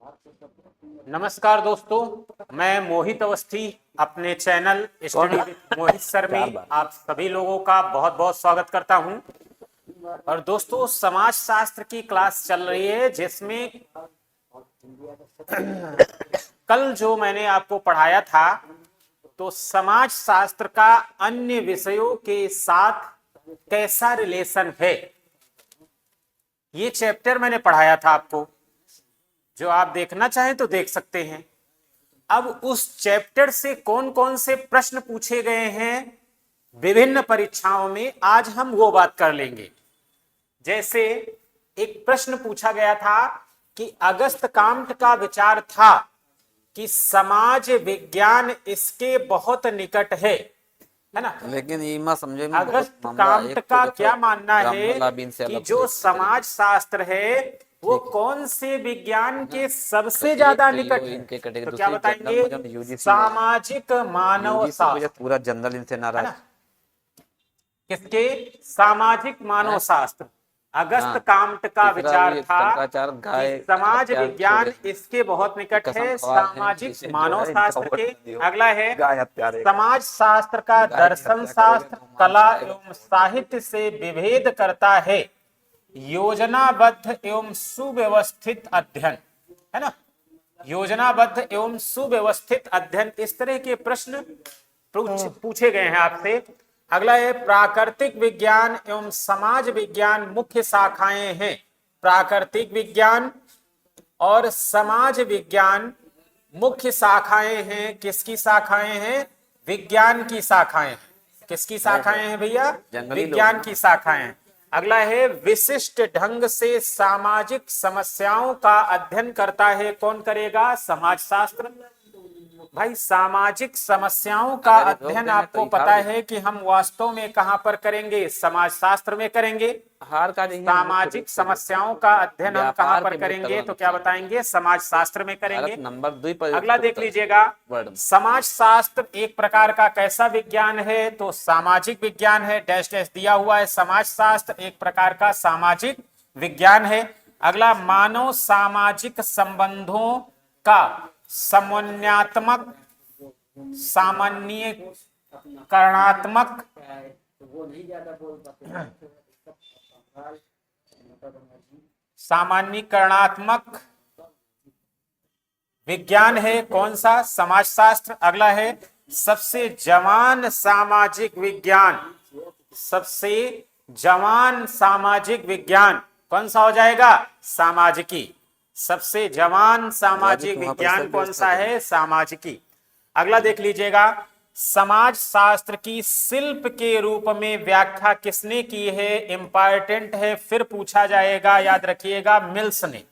नमस्कार दोस्तों, मैं मोहित अवस्थी अपने channel study with Mohit sir में आप सभी लोगों का बहुत बहुत स्वागत करता हूं। और दोस्तों, समाज शास्त्र की क्लास चल रही है जिसमें कल जो मैंने आपको पढ़ाया था तो समाज शास्त्र का अन्य विषयों के साथ कैसा रिलेशन है, ये चैप्टर मैंने पढ़ाया था आपको। जो आप देखना चाहें तो देख सकते हैं। अब उस चैप्टर से कौन कौन से प्रश्न पूछे गए हैं विभिन्न परीक्षाओं में, आज हम वो बात कर लेंगे। जैसे एक प्रश्न पूछा गया था कि अगस्त काम्ट का विचार था कि समाज विज्ञान इसके बहुत निकट है ना। लेकिन ये समझे में अगस्त काम्ट का क्या मानना है कि जो समाज शास्त्र है वो कौन से विज्ञान के सबसे ज्यादा निकट है? तो क्या बताएंगे? सामाजिक मानव शास्त्र। पूरा जनरल इनसे नाराज। किसके? सामाजिक मानव शास्त्र। अगस्त काम्ट का विचार था कि समाज विज्ञान इसके बहुत निकट है, सामाजिक मानव शास्त्र के। अगला है समाज शास्त्र का दर्शन शास्त्र कला एवं साहित्य से विभेद करता है योजनाबद्ध एवं सुव्यवस्थित अध्ययन, है ना। योजनाबद्ध एवं सुव्यवस्थित अध्ययन, इस तरह के प्रश्न पूछे गए हैं आपसे। अगला है प्राकृतिक विज्ञान एवं समाज विज्ञान मुख्य शाखाएं हैं। प्राकृतिक विज्ञान और समाज विज्ञान मुख्य शाखाएं हैं। किसकी शाखाएं हैं? विज्ञान की शाखाएं हैं। किसकी शाखाएं हैं भैया? विज्ञान की शाखाएं हैं। अगला है विशिष्ट ढंग से सामाजिक समस्याओं का अध्ययन करता है। कौन करेगा? समाजशास्त्र। भाई, सामाजिक समस्याओं का अध्ययन आपको पता है कि हम वास्तव में कहां पर करेंगे? समाजशास्त्र में करेंगे। सामाजिक समस्याओं का अध्ययन हम कहां पर करेंगे? तो क्या बताएंगे? समाजशास्त्र में करेंगे। नंबर 2 पर अगला देख लीजिएगा, समाजशास्त्र एक प्रकार का कैसा विज्ञान है? तो सामाजिक विज्ञान है। डैश डैश दिया हुआ है। समाजशास्त्र एक प्रकार का सामाजिक विज्ञान है। अगला, मानव सामाजिक संबंधों का समन्वयात्मक सामान्यीकरणात्मक सामान्यीकरणात्मक विज्ञान है। कौन सा? समाजशास्त्र। अगला है सबसे जवान सामाजिक विज्ञान। सबसे जवान सामाजिक विज्ञान कौन सा हो जाएगा? सामाजिकी। सबसे जवान सामाजिक विज्ञान कौन सा है? सामाजिकी। अगला देख लीजिएगा, समाज शास्त्र की शिल्प के रूप में व्याख्या किसने की है? इंपॉर्टेंट है, फिर पूछा जाएगा, याद रखिएगा। मिल्स ने।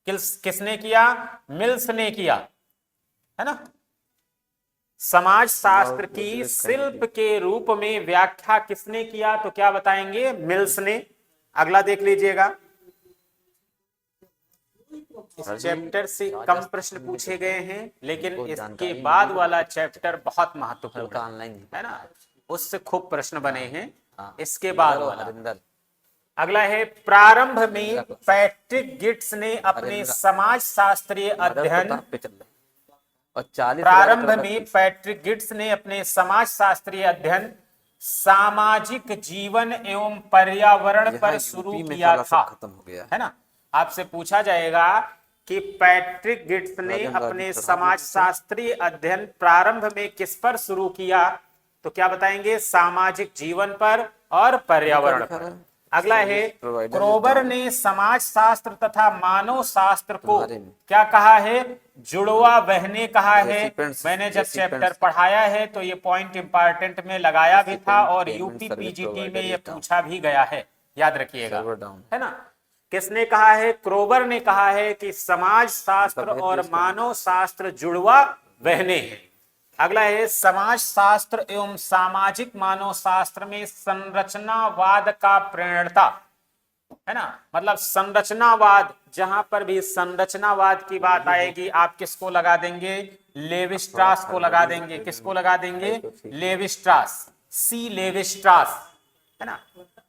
किसने किया? मिल्स ने किया, है ना। समाज शास्त्र की शिल्प के रूप में व्याख्या किसने किया? तो क्या बताएंगे? मिल्स ने। अगला देख लीजिएगा, इस चैप्टर से कम प्रश्न पूछे गए हैं लेकिन इसके बाद वाला चैप्टर बहुत महत्वपूर्ण है ना, उससे खूब प्रश्न बने हैं। इसके बाद वाला अगला है, प्रारंभ में पैट्रिक गिट्स ने अपने समाज शास्त्रीय अध्ययन प्रारंभ में पैट्रिक गिट्स ने अपने समाज शास्त्रीय अध्ययन सामाजिक जीवन एवं पर्यावरण पर शुरू किया था, है ना। आपसे पूछा जाएगा कि पैट्रिक गिट्स ने अपने समाजशास्त्रीय अध्ययन प्रारंभ में किस पर शुरू किया? तो क्या बताएंगे? सामाजिक जीवन पर और पर्यावरण पर। अगला है, क्रोबर ने समाज शास्त्र तथा मानव शास्त्र को क्या कहा है? जुड़वा बहने कहा है। मैंने जब चैप्टर पढ़ाया है तो ये पॉइंट इंपॉर्टेंट में लगाया भी था और यूपी पीजीटी में ये पूछा भी गया है, याद रखिएगा, है ना। किसने कहा है? क्रोबर ने कहा है कि समाज शास्त्र और मानव शास्त्र जुड़वा बहने हैं। अगला है, समाज शास्त्र एवं सामाजिक मानव शास्त्र में संरचनावाद का प्रेरणता, है ना। मतलब संरचनावाद, जहां पर भी संरचनावाद की बात आएगी आप किसको लगा देंगे? लेविस्ट्रास को लगा देंगे। किसको लगा देंगे? लेविस्ट्रास, सी लेविस्ट्रास, है ना।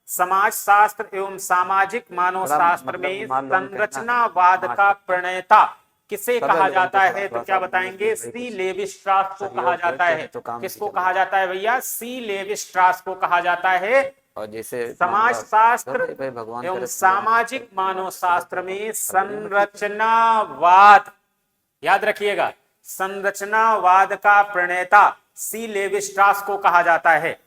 समाज शास्त्र एवं सामाजिक मानव शास्त्र में संरचनावाद का प्रणेता किसे सब कहा एलिमेंट जाता को है? तो थोड़ा क्या सा बताएंगे? कुछ सी लेविस्ट्रास को सहयोग कहा जाता करते है। हैं तो काम किसको ठीक कहा चलेगा। जाता है भैया? सी लेविस्ट्रास को कहा जाता है। और जैसे समाज मामला शास्त्र भाई भगवान एवं करे सामाजिक मानव शास्त्र में संरचनावाद, याद रखिएगा, संरचनावाद का प्रणेता सी लेविस्ट्रास को कहा जाता है।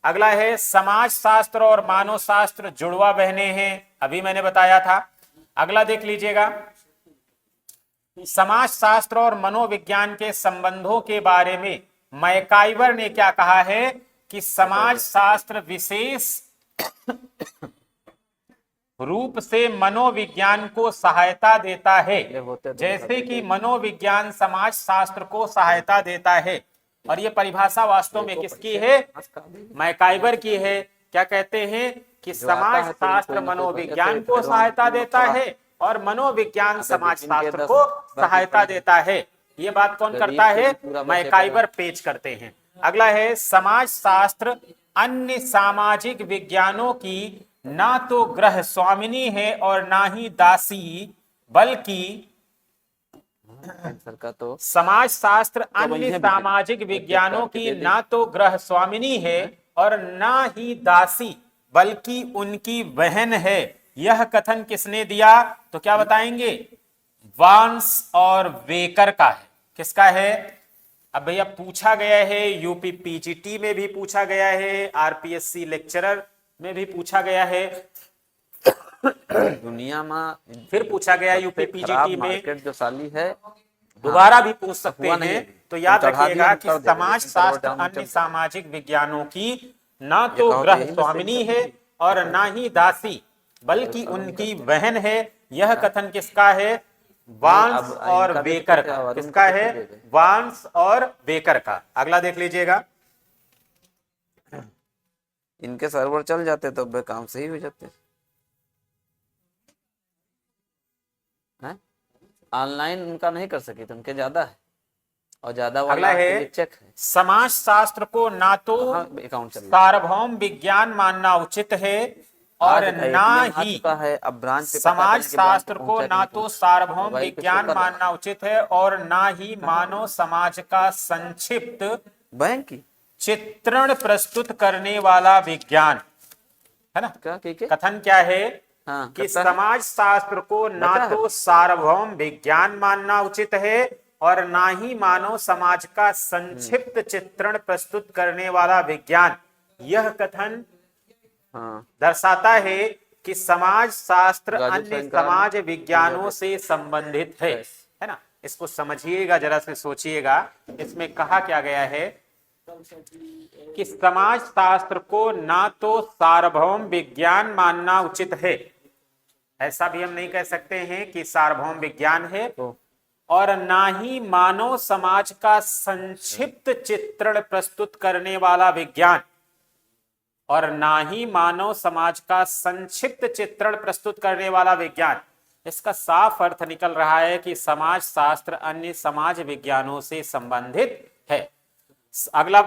अगला है समाज शास्त्र और मानव शास्त्र जुड़वा बहने हैं, अभी मैंने बताया था। अगला देख लीजिएगा, समाज शास्त्र और मनोविज्ञान के संबंधों के बारे में मैकाइवर ने क्या कहा है कि समाज शास्त्र विशेष रूप से मनोविज्ञान को सहायता देता है, जैसे कि मनोविज्ञान समाज शास्त्र को सहायता देता है। और ये परिभाषा वास्तव में किसकी है? मैकाइवर की है। क्या कहते हैं कि समाज शास्त्र मनोविज्ञान को सहायता देता है और मनोविज्ञान समाज शास्त्र को सहायता देता है। ये बात कौन करता है? मैकाइवर पेश करते हैं। अगला है समाज शास्त्र अन्य सामाजिक विज्ञानों की ना तो ग्रह स्वामिनी है और ना ही दासी, बल्कि तो समाज शास्त्र अन्य सामाजिक विज्ञानों की ना तो ग्रह स्वामिनी है और ना ही दासी, बल्कि उनकी बहन है। यह कथन किसने दिया? तो क्या बताएंगे? वार्न्स और वेकर का है। किसका है? अब भैया पूछा गया है, यूपी पीजीटी में भी पूछा गया है, आरपीएससी लेक्चरर में भी पूछा गया है, दुनिया में फिर पूछा गया यूपी पीजीटी में, जो साली है दोबारा भी पूछ सकते हैं। तो याद चढ़ा रखिएगा दिया, कि कर देंगे, समाज लेकिन सर्वर शास्त्र डाउन नहीं अन्य चलता। सामाजिक विज्ञानों की ना तो कहो तो ग्रह यही स्वामिनी mistake है है। और ना ही दासी, बल्कि उनकी बहन है। यह कथन किसका है? वांस अब और इनका भी बेकर तो क्या का। हुआ, किसका उनका है? तो दे दे। वांस और बेकर का। अगला देख लीजिएगा, इनके सर्वर चल जाते तो बे काम सही हो जाते हैं। ऑनलाइन उनका नहीं कर सके तो उनके ज्यादा है और ज्यादा अगला वाला है चेक है। समाज शास्त्र को ना तो अकाउंट चल रहा है। सार्वभौम विज्ञान मानना उचित है और आज का ना ATM आ ही चुका है, अब ब्रांच पे पता समाज करने के ब्रांच शास्त्र पे को पहुंचा कि ना नहीं तो पहुंचा। सार्वभौम मोबाइल पे विज्ञान शो कर रहा मानना उचित है और ना ही मानव समाज का संक्षिप्त बैंक की चित्रण प्रस्तुत करने वाला विज्ञान है ना। क्या के? कथन क्या है हाँ, कि करता है। समाज शास्त्र को ना बता है। तो सार्वभौम विज्ञान मानना उचित है और ना ही मानव समाज का संक्षिप्त चित्रण प्रस्तुत करने वाला विज्ञान। यह कथन हाँ, दर्शाता है कि समाज शास्त्र राजू अन्य साइन करा लो। समाज विज्ञानों से संबंधित है ना। इसको समझिएगा, जरा से सोचिएगा, इसमें कहा क्या गया है कि समाज शास्त्र को ना तो सार्वभौम विज्ञान मानना उचित है, ऐसा भी हम नहीं कह सकते हैं कि सार्वभौम विज्ञान है, और ना ही मानव समाज का संक्षिप्त चित्रण प्रस्तुत करने वाला विज्ञान, और ना ही मानव समाज का संक्षिप्त चित्रण प्रस्तुत करने वाला विज्ञान। इसका साफ अर्थ निकल रहा है कि समाज शास्त्र अन्य समाज विज्ञानों से संबंधित है। अगला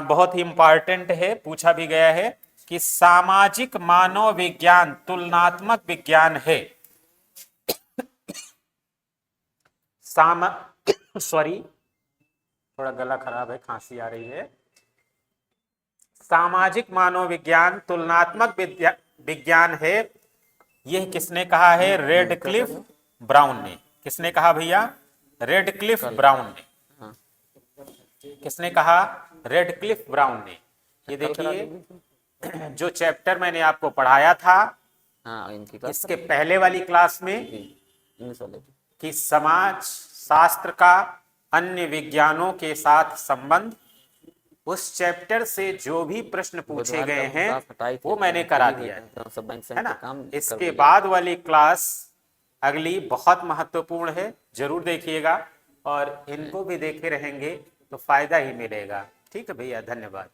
बहुत ही इंपॉर्टेंट है, पूछा भी गया है कि सामाजिक मानव विज्ञान तुलनात्मक विज्ञान है। सॉरी, थोड़ा गला खराब है, खांसी आ रही है। सामाजिक मानव विज्ञान तुलनात्मक विज्ञान है। यह किसने कहा है? रेडक्लिफ ब्राउन ने। किसने कहा भैया? रेडक्लिफ ब्राउन ने। किसने कहा? रेडक्लिफ ब्राउन ने। ये देखिए, जो चैप्टर मैंने आपको पढ़ाया था इसके पहले वाली क्लास में कि समाज शास्त्र का अन्य विज्ञानों के साथ संबंध, उस चैप्टर से जो भी प्रश्न पूछे गए हैं वो मैंने करा दिया है ना। इसके बाद वाली क्लास अगली बहुत महत्वपूर्ण है, जरूर देखिएगा और इनको भी देखे रहेंगे तो फायदा ही मिलेगा। ठीक है भैया, धन्यवाद।